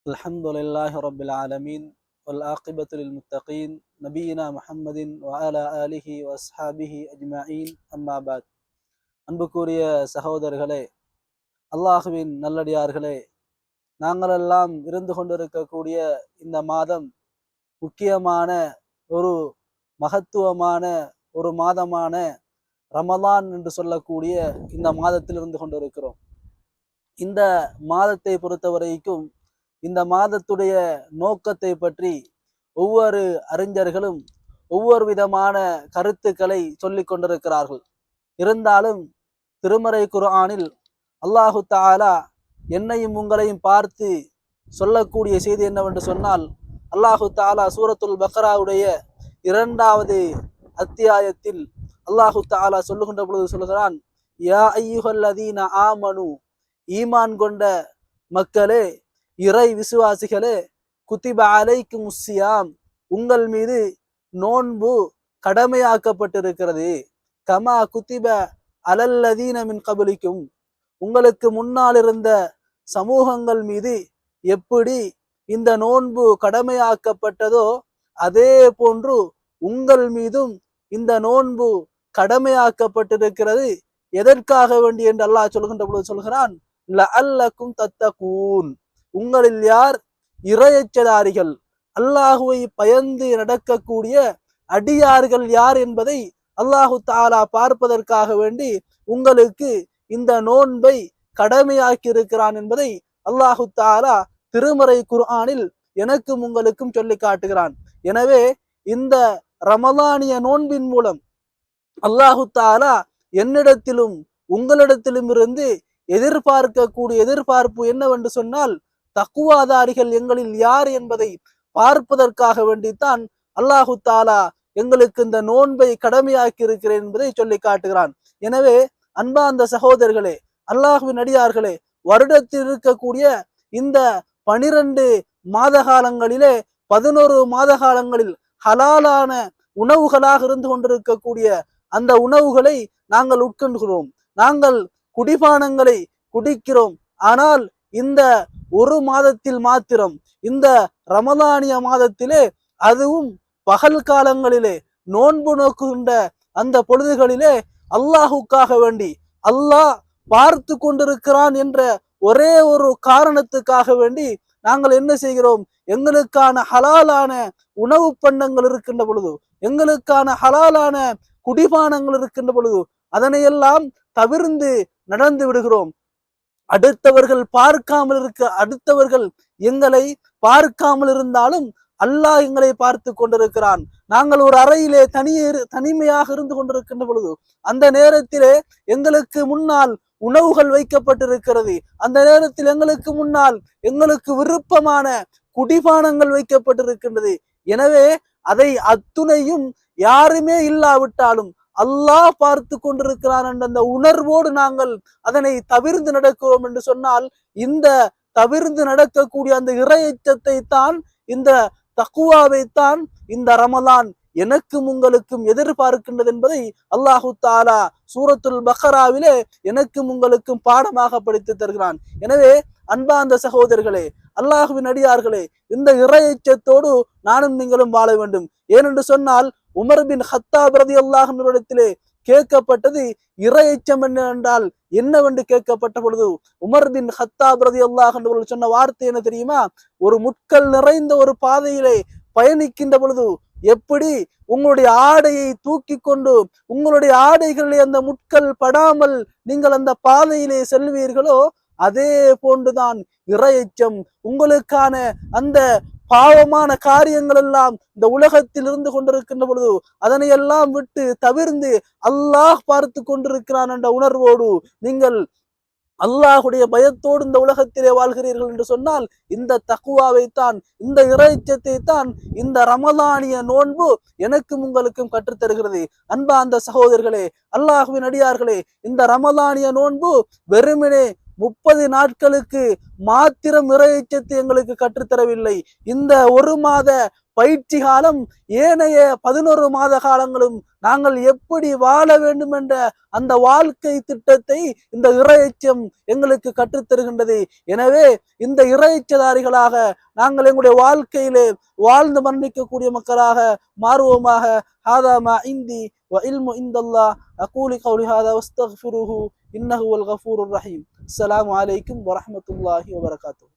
الحمد لله رب العالمين والعاقبة للمتقين نبينا محمد وعلى آله وأصحابه أجمعين أما بعد அன்புக்குரிய சகோதரர்களே, அல்லாஹுவின் நல்லடியார்களே, நாங்களெல்லாம் இருந்து கொண்டிருக்கக்கூடிய இந்த மாதம் முக்கியமான ஒரு மகத்துவமான ஒரு மாதமான ரமலான் என்று சொல்லக்கூடிய இந்த மாதத்தில் இருந்து கொண்டிருக்கிறோம். இந்த மாதத்தை பொறுத்தவரைக்கும் இந்த மாதத்துடைய நோக்கத்தை பற்றி ஒவ்வொரு அறிஞர்களும் ஒவ்வொரு விதமான கருத்துக்களை சொல்லிக் கொண்டிருக்கிறார்கள். இருந்தாலும் திருமறை குர்ஆனில் அல்லாஹு தஆலா என்னையும் உங்களையும் பார்த்து சொல்லக்கூடிய செய்தி என்னவென்று சொன்னால், அல்லாஹு தஆலா சூரத்துல் பக்ராவுடைய 2வது அத்தியாயத்தில் அல்லாஹு தஆலா சொல்லுகின்ற பொழுது சொல்கிறான், யா ஐயுஹல்லதீன ஆமனு, ஈமான் கொண்ட மக்களே, இறை விசுவாசிகளே, குத்திப அலைக்கும் ஸியாம், உங்கள் மீது நோன்பு கடமையாக்கப்பட்டிருக்கிறது. கமா குத்திப அலல்லதீன மின் கபலிக்கும், உங்களுக்கு முன்னால் இருந்த சமூகங்கள் மீது எப்படி இந்த நோன்பு கடமையாக்கப்பட்டதோ அதே போன்று உங்கள் மீதும் இந்த நோன்பு கடமையாக்கப்பட்டிருக்கிறது. எதற்காக வேண்டி என்று அல்லாஹ் சொல்கின்ற பொழுது சொல்கிறான், லஅல்லக்கும் தத்தகூன், உங்களில் யார் இறையச்சதாரிகள், அல்லாஹுவை பயந்து நடக்கக்கூடிய அடியார்கள் யார் என்பதை அல்லாஹு தஆலா பார்ப்பதற்காக வேண்டி உங்களுக்கு இந்த நோன்பை கடமையாக்கி இருக்கிறான் என்பதை அல்லாஹு தஆலா திருமறை குர்ஆனில் எனக்கும் உங்களுக்கும் சொல்லி காட்டுகிறான். எனவே இந்த ரமலானிய நோன்பின் மூலம் அல்லாஹு தஆலா என்னிடத்திலும் உங்களிடத்திலும் இருந்து எதிர்பார்க்கக்கூடிய எதிர்பார்ப்பு என்னவென்று சொன்னால், தக்குவாதாரிகள் எங்களில் யார் என்பதை பார்ப்பதற்காக வேண்டித்தான் அல்லாஹு தஆலா எங்களுக்கு இந்த நோன்பை கடமையாக்கி இருக்கிறேன் என்பதை சொல்லி காட்டுகிறான். எனவே அன்பார்ந்த சகோதரர்களே, அல்லாஹுவின் அடியார்களே, வருடத்தில் இருக்கக்கூடிய இந்த 12 மாத காலங்களிலே 11 மாத காலங்களில் ஹலாலான உணவுகளாக இருந்து கொண்டிருக்கக்கூடிய அந்த உணவுகளை நாங்கள் உட்கொள்கிறோம், நாங்கள் குடிபானங்களை குடிக்கிறோம். ஆனால் இந்த ஒரு மாதத்தில் மாத்திரம், இந்த ரமலானிய மாதத்திலே, அதுவும் பகல் காலங்களிலே நோன்பு நோக்குகின்ற அந்த பொழுதுகளிலே அல்லாஹுக்காக வேண்டி, அல்லாஹ் பார்த்து கொண்டிருக்கிறான் என்ற ஒரே ஒரு காரணத்துக்காக வேண்டி நாங்கள் என்ன செய்கிறோம், எங்களுக்கான ஹலாலான உணவு பண்டங்கள் இருக்கின்ற பொழுது, எங்களுக்கான ஹலாலான குடிபானங்கள் இருக்கின்ற பொழுது அதனையெல்லாம் தவிர்ந்து நடந்து விடுகிறோம். அடுத்தவர்கள் பார்க்காமல் இருக்க, அடுத்தவர்கள் எங்களை பார்க்காமல் இருந்தாலும் அல்லாஹ் எங்களை பார்த்து கொண்டிருக்கிறான். நாங்கள் ஒரு அறையிலே தனிமையாக இருந்து கொண்டிருக்கின்ற பொழுது அந்த நேரத்திலே எங்களுக்கு முன்னால் உணவுகள் வைக்கப்பட்டிருக்கிறது, அந்த நேரத்தில் எங்களுக்கு முன்னால் எங்களுக்கு விருப்பமான குடிபானங்கள் வைக்கப்பட்டிருக்கின்றது. எனவே அதை அத்துணையும் யாருமே இல்லாவிட்டாலும் அல்லாஹ் பார்த்து கொண்டிருக்கிறான் என்ற அந்த உணர்வோடு நாங்கள் அதனை தவிர்ந்து நடக்கிறோம் என்று சொன்னால், இந்த தவிர்ந்து நடக்கக்கூடிய அந்த இறையச்சத்தை தான், இந்த தக்குவாவைத்தான் இந்த ரமலான் எனக்கும் உங்களுக்கும் எதிர்பார்க்கின்றது என்பதை அல்லாஹு தஆலா சூரத்துல் பக்ராவிலே எனக்கும் உங்களுக்கும் பாடமாக படித்து தருகிறான். எனவே அன்பார்ந்த சகோதரர்களே, அல்லாஹுவின் அடியார்களே, இந்த இறையச்சத்தோடு நானும் நீங்களும் வாழ வேண்டும். ஏனென்று சொன்னால், உமர் பின் ஹத்தாப் ரலியல்லாஹு அன்ஹு இடத்திலே கேட்கப்பட்டது இறையச்சம் என்றால் என்னவென்று கேட்கப்பட்ட பொழுது உமர் பின் ஹத்தாப் ரலியல்லாஹு அன்ஹு சொன்ன வார்த்தை என்ன தெரியுமா? ஒரு முட்கள் நிறைந்த ஒரு பாதையிலே பயணிக்கின்ற பொழுது எப்படி உங்களுடைய ஆடையை தூக்கி கொண்டு உங்களுடைய ஆடைகளிலே அந்த முட்கள் படாமல் நீங்கள் அந்த பாதையிலே செல்வீர்களோ அதே போன்றுதான் இறையச்சம். உங்களுக்கான அந்த பாவமான காரியங்கள் எல்லாம் இந்த உலகத்தில் இருந்து கொண்டிருக்கின்ற பொழுது அதனை எல்லாம் விட்டு தவிர்ந்து அல்லாஹ் பார்த்து கொண்டிருக்கிறான் என்ற உணர்வோடு நீங்கள் அல்லாஹுடைய பயத்தோடு இந்த உலகத்திலே வாழ்கிறீர்கள் என்று சொன்னால், இந்த தக்குவாவைத்தான், இந்த இறைச்சத்தை தான் இந்த ரமலானிய நோன்பு எனக்கும் உங்களுக்கும் கற்றுத்தருகிறது. அன்பார்ந்த சகோதரர்களே, அல்லாஹுவின் அடியார்களே, இந்த ரமலானிய நோன்பு வெறுமனே 30 நாட்களுக்கு மாத்திரம் இறையச்சத்தை எங்களுக்கு கற்றுத்தரவில்லை. இந்த 1 மாத பயிற்சி காலம் ஏனைய 11 மாத காலங்களும் நாங்கள் எப்படி வாழ வேண்டும் என்ற அந்த வாழ்க்கை திட்டத்தை இந்த இறையச்சம் எங்களுக்கு கற்றுத்தருகின்றது. எனவே இந்த இறையச்சதாரிகளாக நாங்கள் எங்களுடைய வாழ்க்கையிலே வாழ்ந்து மரணிக்கக்கூடிய மக்களாக மாறுவோமாக. ஹாதா மா இந்தி வ இல்மு இந்தல்லாஹ் அகூலி கௌலி ஹாதா வஸ்தக்ஃபிருஹு இன்னஹு வல் கஃபூருர் ரஹீம். அஸ்ஸலாமு அலைக்கும் வரஹ்மத்துல்லாஹி வபரகாத்துஹு.